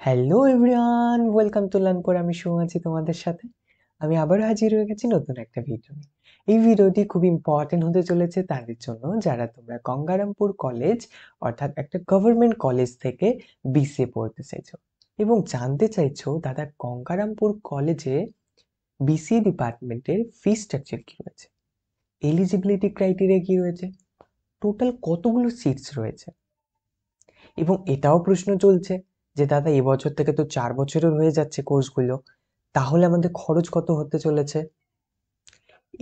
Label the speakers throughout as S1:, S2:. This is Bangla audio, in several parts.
S1: হ্যালো এভরিওয়ান, ওয়েলকাম টু লার্নপুর। আমি শুভ আছি তোমাদের সাথে। আমি আবার হাজির হয়ে গেছি নতুন একটা ভিডিও নিয়ে। এই ভিডিওটি খুব ইম্পর্টেন্ট হতে চলেছে তাদের জন্য যারা তোমরা গঙ্গারামপুর কলেজ অর্থাৎ একটা গভর্নমেন্ট কলেজ থেকে বিসিএ পড়তে চাইছো এবং জানতে চাইছো দাদা গঙ্গারামপুর কলেজে বিসিএ ডিপার্টমেন্টের ফি স্ট্রাকচার কি রয়েছে, এলিজিবিলিটি ক্রাইটেরিয়া কি রয়েছে, টোটাল কতগুলো সিটস রয়েছে। এবং এটাও প্রশ্ন চলছে যে দাদা এবছর থেকে তো 4 বছরের হয়ে যাচ্ছে কোর্সগুলো, তাহলে আমাদের খরচ কত হতে চলেছে।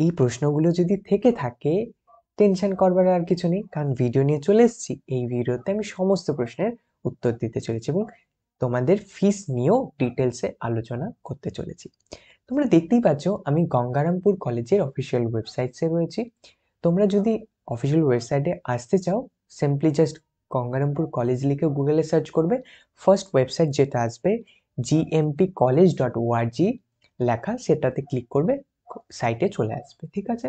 S1: এই প্রশ্নগুলো যদি থেকে থাকে, টেনশন করবার আর কিছু নেই, কারণ ভিডিও নিয়ে চলে এসেছি। এই ভিডিওতে আমি সমস্ত প্রশ্নের উত্তর দিতে চলেছি এবং তোমাদের ফিস নিয়েও ডিটেলসে আলোচনা করতে চলেছি। তোমরা দেখতেই পাচ্ছ আমি গঙ্গারামপুর কলেজের অফিসিয়াল ওয়েবসাইটসে রয়েছি। তোমরা যদি অফিসিয়াল ওয়েবসাইটে আসতে চাও, সিম্পলি জাস্ট গঙ্গারামপুর কলেজ লিখে গুগলে সার্চ করবে। ফার্স্ট ওয়েবসাইট যেটা আসবে gmpcollege.org লেখা, সেটাতে ক্লিক করবে, সাইটে চলে আসবে। ঠিক আছে,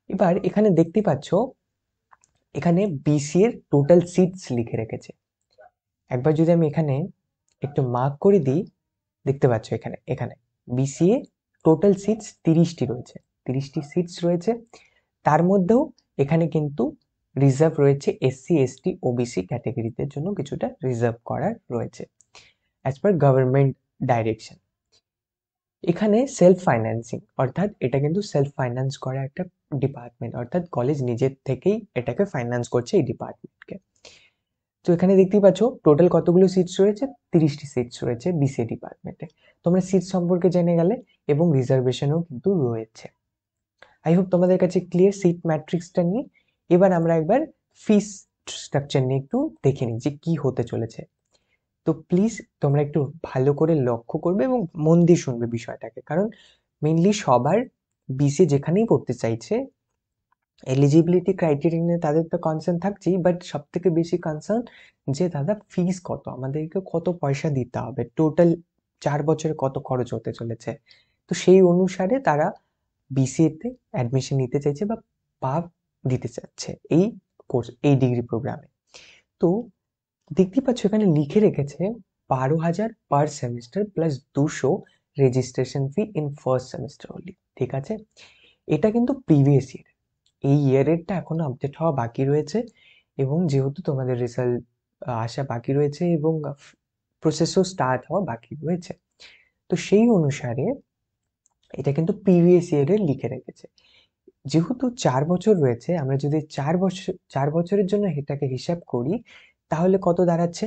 S1: এবার এখানে দেখতে পাচ্ছ এখানে বিসি এর টোটাল সিটস লিখে রেখেছে। একবার যদি আমি এখানে একটু মার্ক করে দিই, দেখতে পাচ্ছ এখানে এখানে বিসিএ টোটাল সিটস 30টি রয়েছে, 30টি সিটস রয়েছে। তার মধ্যেও এখানে কিন্তু রিজার্ভ রয়েছে এসসি এসটি ওবিসি ক্যাটাগরিদের জন্য, কিছুটা রিজার্ভ করার রয়েছে অ্যাজ পার গভর্নমেন্ট ডাইরেকশন। এখানে সেলফ ফাইন্যান্সিং, অর্থাৎ এটা কিন্তু সেলফ ফাইন্যান্স করা একটা ডিপার্টমেন্ট, অর্থাৎ কলেজ নিজের থেকেই এটাকে ফাইন্যান্স করছে এই ডিপার্টমেন্টকে। তো এখানে দেখতেই পাচ্ছ টোটাল কতগুলো সিটস রয়েছে, 30টি সিটস রয়েছে বিসিএ ডিপার্টমেন্টে। তোমরা সিট সম্পর্কে জেনে গেলে এবং রিজার্ভেশনও কিন্তু রয়েছে। আই হোপ তোমাদের কাছে ক্লিয়ার সিট ম্যাট্রিক্সটা নিয়ে। এবার আমরা একবার ফিস স্ট্রাকচার নিয়ে একটু দেখে নিই যে কি হতে চলেছে। তো প্লিজ তোমরা একটু ভালো করে লক্ষ্য করবে এবং মন দিয়ে শুনবে বিষয়টাকে, কারণ মেইনলি সবার বিসিএ যেখানেই পড়তে চাইছে এলিজিবিলিটি ক্রাইটেরিয়া নিয়ে তাদের তো কনসার্ন থাকছেই, বাট সব থেকে বেশি কনসার্ন যে দাদা ফিস কত, আমাদেরকে কত পয়সা দিতে হবে, টোটাল 4 বছরে কত খরচ হতে চলেছে। তো সেই অনুসারে তারা বিসিএ তে অ্যাডমিশন নিতে চাইছে বা পা দিতে চাচ্ছে এই কোর্স, এই ডিগ্রি প্রোগ্রামে। তো দেখতে পাচ্ছ এখানে লিখে রেখেছে 12,000 পার semester plus 200 registration fee in first semester only. ঠিক আছে, এটা কিন্তু প্রিভিয়াস ইয়ার, এই ইয়ারেরটা এখনো আপডেট হওয়া বাকি রয়েছে এবং যেহেতু তোমাদের রেজাল্ট আসা বাকি রয়েছে এবং প্রসেসও স্টার্ট হওয়া বাকি রয়েছে, তো সেই অনুসারে এটা কিন্তু প্রিভিয়াস ইয়ারের লিখে রেখেছে। যেহেতু 4 বছর রয়েছে, আমরা যদি 4 বছরের জন্য এটাকে হিসাব করি, তাহলে কত দাঁড়াচ্ছে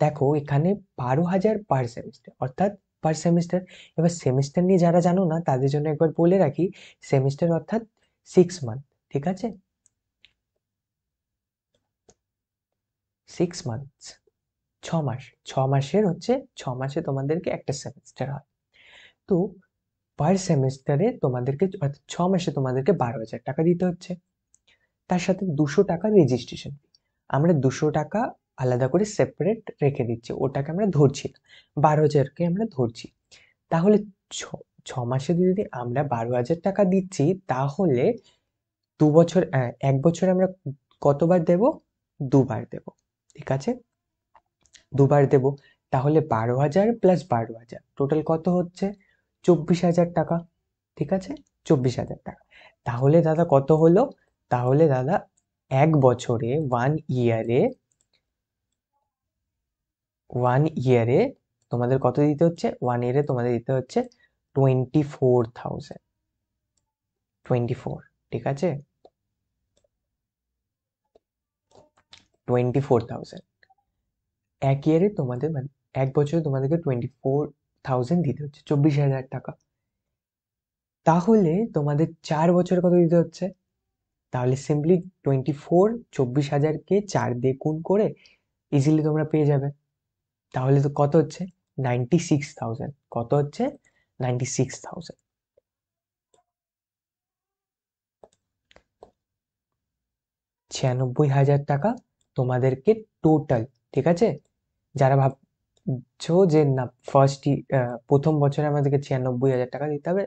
S1: দেখো এখানে 12,000 পার সেমিস্টার, অর্থাৎ পার সেমিস্টার। এবার সেমিস্টার নিয়ে যারা জানো না তাদের জন্য একবার বলে রাখি, সেমিস্টার অর্থাৎ 6 মান্থ। ঠিক আছে, 6 মান্থস, 6 মাস, 6 মাসের হচ্ছে 6 মাসে তোমাদেরকে একটা সেমিস্টার হয়। তো পার সেমিস্টারে তোমাদেরকে অর্থাৎ 6 মাসে তোমাদেরকে 12,000 টাকা দিতে হচ্ছে, তার সাথে 200 টাকা রেজিস্ট্রেশন। আমরা 200 টাকা আলাদা করে সেপারেট রেখে দিচ্ছি, ওটাকে আমরা ধরছি না, 12,000কে আমরা ধরছি। তাহলে ছ 6 মাসে যদি আমরা 12,000 টাকা দিচ্ছি, তাহলে 2 বছর 1 বছরে আমরা কতবার দেব, দুবার দেব। ঠিক আছে, দুবার দেব, তাহলে 12,000 প্লাস 12,000 টোটাল কত হচ্ছে, 24,000 টাকা। ঠিক আছে, 24,000 টাকা। তাহলে দাদা কত হলো, তাহলে দাদা 1 বছরে 1 ইয়ারে, 1 ইয়ারে তোমাদের কত দিতে হচ্ছে, 1 ইয়ারে তোমাদের দিতে হচ্ছে 24,000, 24। ঠিক আছে, 24,000 1 ইয়ারে তোমাদের, মানে 1 বছরে তোমাদেরকে 24,000 দিতে হচ্ছে, 24,000 টাকা। তাহলে তোমাদের 4 বছরে কত দিতে হচ্ছে, তাহলে সিম্পলি 24 24,000কে 4 দিয়ে গুণ করে ইজিলি তোমরা পেয়ে যাবে। তাহলে তো কত হচ্ছে, 96,000, কত হচ্ছে, 96,000। 96,000 টাকা তোমাদেরকে টোটাল। ঠিক আছে, যারা ভাবছো যে না প্রথম বছরে আমাদেরকে 96,000 টাকা দিতে হবে,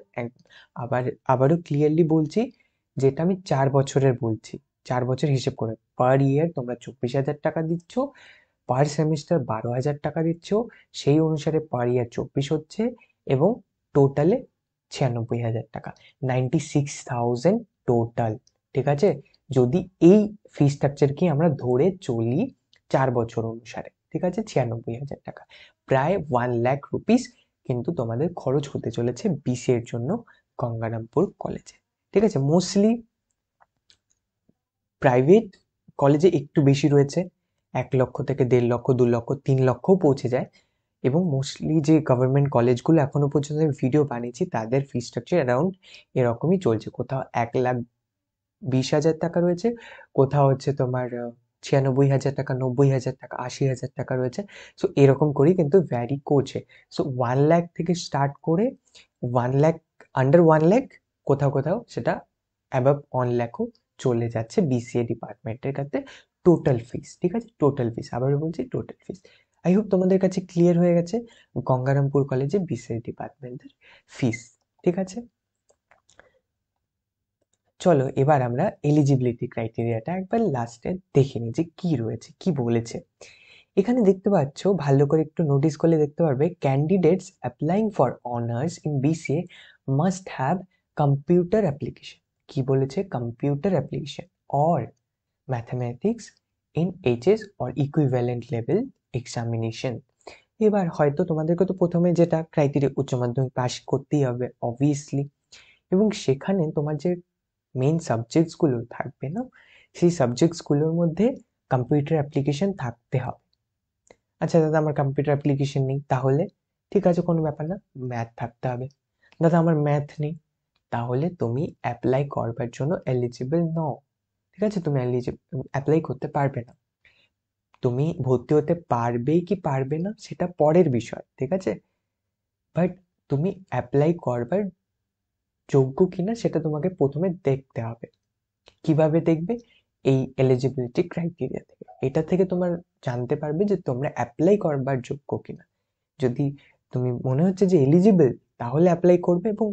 S1: আবার আবারও ক্লিয়ারলি বলছি, যেটা আমি 4 বছরের বলছি, 4 বছর হিসেব করে পার ইয়ার তোমরা 24,000 টাকা দিচ্ছ, পার সেমিস্টার 12,000 টাকা দিচ্ছ, সেই অনুসারে পার ইয়ার 24 হচ্ছে, এবং টোটালে 96,000 টাকা, 96,000 টোটাল। ঠিক আছে, যদি এই ফি স্ট্রাকচারকে আমরা ধরে চলি 4 বছর অনুসারে, ঠিক আছে, 96,000 টাকা, প্রায় 1,00,000 রুপিস কিন্তু তোমাদের খরচ হতে চলেছে বিসিএ এর জন্য গঙ্গারামপুর কলেজে। ঠিক আছে, মোস্টলি প্রাইভেট কলেজে একটু বেশি রয়েছে, 1 লক্ষ থেকে 1.5 লক্ষ, 2 লক্ষ, 3 লক্ষও পৌঁছে যায়। এবং মোস্টলি যে গভর্নমেন্ট কলেজগুলো এখনো পর্যন্ত আমি ভিডিও বানিয়েছি তাদের ফি স্ট্রাকচার অ্যারাউন্ড এরকমই চলছে, কোথাও 1,20,000 টাকা রয়েছে, কোথাও হচ্ছে তোমার 96,000 টাকা, 90,000 টাকা, 80,000 টাকা রয়েছে। সো এরকম করেই কিন্তু ভ্যারি করছে। সো 1,00,000 থেকে স্টার্ট করে 1,00,000, আন্ডার 1,00,000, কোথাও কোথাও সেটা অ্যাবাভ 1,00,000ও চলে যাচ্ছে বিসিএ ডিপার্টমেন্টের কাছে টোটাল ফিস। ঠিক আছে, টোটাল ফিস, আবারও বলছি টোটাল ফিস। আই হোপ তোমাদের কাছে ক্লিয়ার হয়ে গেছে গঙ্গারামপুর কলেজে বিসিএ ডিপার্টমেন্টের ফিস। ঠিক আছে, চলো এবার আমরা এলিজিবিলিটি ক্রাইটেরিয়াটা একবার লাস্টে দেখে নিই যে কি রয়েছে, কি বলেছে। এখানে দেখতে পাচ্ছ, ভালো করে একটু নোটিস করলে দেখতে পারবে, candidates applying for honours in BCA must have computer application. কি বলেছে? Computer application or mathematics in HS or equivalent level examination. এবার হয়তো তোমাদেরকে তো প্রথমে যেটা ক্রাইটেরিয়া, উচ্চ মাধ্যমিক পাস করতেই হবে অবভিয়াসলি, এবং সেখানে তোমার যে মেইন সাবজেক্টসগুলো থাকবে না, সেই সাবজেক্টসগুলোর মধ্যে কম্পিউটার অ্যাপ্লিকেশন থাকতে হবে। আচ্ছা দাদা, আমার কম্পিউটার অ্যাপ্লিকেশন নেই, তাহলে ঠিক আছে, কোনো ব্যাপার না, ম্যাথ থাকতে হবে। দাদা আমার ম্যাথ নেই, তাহলে তুমি অ্যাপ্লাই করবার জন্য এলিজিবল নও। ঠিক আছে, তুমি অ্যাপ্লাই করতে পারবে না। তুমি ভর্তি হতে পারবে কি পারবে না সেটা পরের বিষয়, ঠিক আছে, বাট তুমি অ্যাপ্লাই করবার যোগ্য কিনা সেটা তোমাকে প্রথমে দেখতে হবে। কিভাবে দেখবে? এই এলিজিবিলিটি ক্রাইটেরিয়া থেকে, এটা থেকে তোমার জানতে পারবে যে তোমরা অ্যাপ্লাই করবার যোগ্য কিনা। যদি তুমি মনে হচ্ছে যে এলিজিবল, তাহলে অ্যাপ্লাই করবে, এবং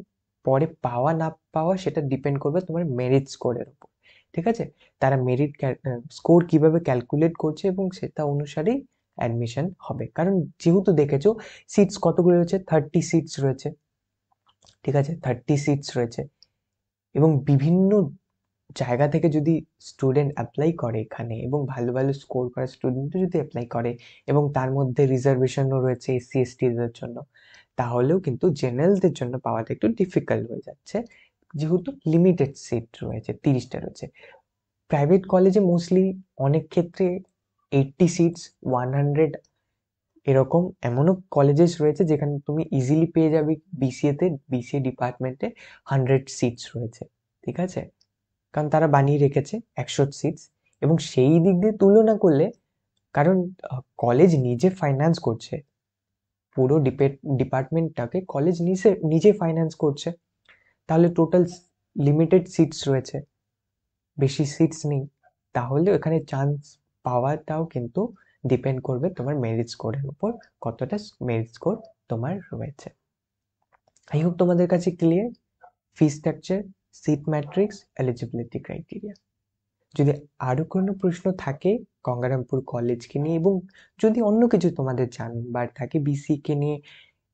S1: পরে পাওয়া না পাওয়া সেটা ডিপেন্ড করবে তোমার মেরিট স্কোরের উপর। ঠিক আছে, তারা মেরিট স্কোর কিভাবে ক্যালকুলেট করছে এবং সেটা অনুসারেই অ্যাডমিশন হবে। কারণ যেহেতু দেখেছো সিটস কতগুলো রয়েছে, 30 সিটস রয়েছে। ঠিক আছে, 30 সিটস রয়েছে, এবং বিভিন্ন জায়গা থেকে যদি স্টুডেন্ট অ্যাপ্লাই করে এখানে, এবং ভালো ভালো স্কোর করা স্টুডেন্টও যদি অ্যাপ্লাই করে, এবং তার মধ্যে রিজার্ভেশনও রয়েছে এসসি এসটিদের জন্য, তাহলেও কিন্তু জেনারেলদের জন্য পাওয়াটা একটু ডিফিকাল্ট হয়ে যাচ্ছে, যেহেতু লিমিটেড সিট রয়েছে, 30টা রয়েছে। প্রাইভেট কলেজে মোস্টলি অনেক ক্ষেত্রে 80 সিটস, 100, এরকম এমনও কলেজেস রয়েছে যেখানে তুমি ইজিলি পেয়ে যাবে বিসিএ ডিপার্টমেন্টে 100 সিটস রয়েছে। ঠিক আছে, কারণ তারা বানিয়ে রেখেছে 100 সিটস, এবং সেই দিক দিয়ে তুলনা করলে, কারণ কলেজ নিজে ফাইন্যান্স করছে, পুরো ডিপার্টমেন্টটাকে কলেজ নিজে নিজে ফাইন্যান্স করছে, তাহলে টোটাল লিমিটেড সিটস রয়েছে, বেশি সিটস নেই, তাহলে এখানে চান্স পাওয়াটাও কিন্তু ডিপেন্ড করবে তোমার মেরিট স্কোরের উপর, কতটা মেরিট স্কোর তোমার রয়েছে। আই হোপ তোমাদের কাছে clear fee structure, seat matrix, eligibility criteria. যদি আরো কোনো প্রশ্ন থাকে গঙ্গারামপুর কলেজকে নিয়ে, এবং যদি অন্য কিছু তোমাদের জানবার থাকে বিসি কে নিয়ে,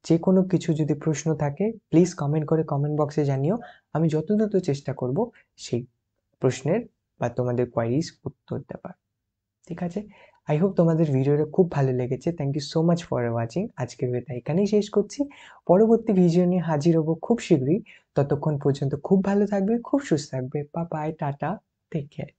S1: যে কোনো কিছু যদি প্রশ্ন থাকে, প্লিজ কমেন্ট করে কমেন্ট বক্সে জানিও। আমি যত দ্রুত চেষ্টা করব সেই প্রশ্নের বা তোমাদের কোয়ারিজ উত্তর দেওয়ার। ঠিক আছে, আই হোপ তোমাদের ভিডিওটা খুব ভালো লেগেছে। Thank you so much for watching. আজকে ভিডিওটা এখানেই শেষ করছি, পরবর্তী ভিডিও নিয়ে হাজির হব খুব শীঘ্রই। ততক্ষণ পর্যন্ত খুব ভালো থাকবে, খুব সুস্থ থাকবে। Bye bye, tata, take care.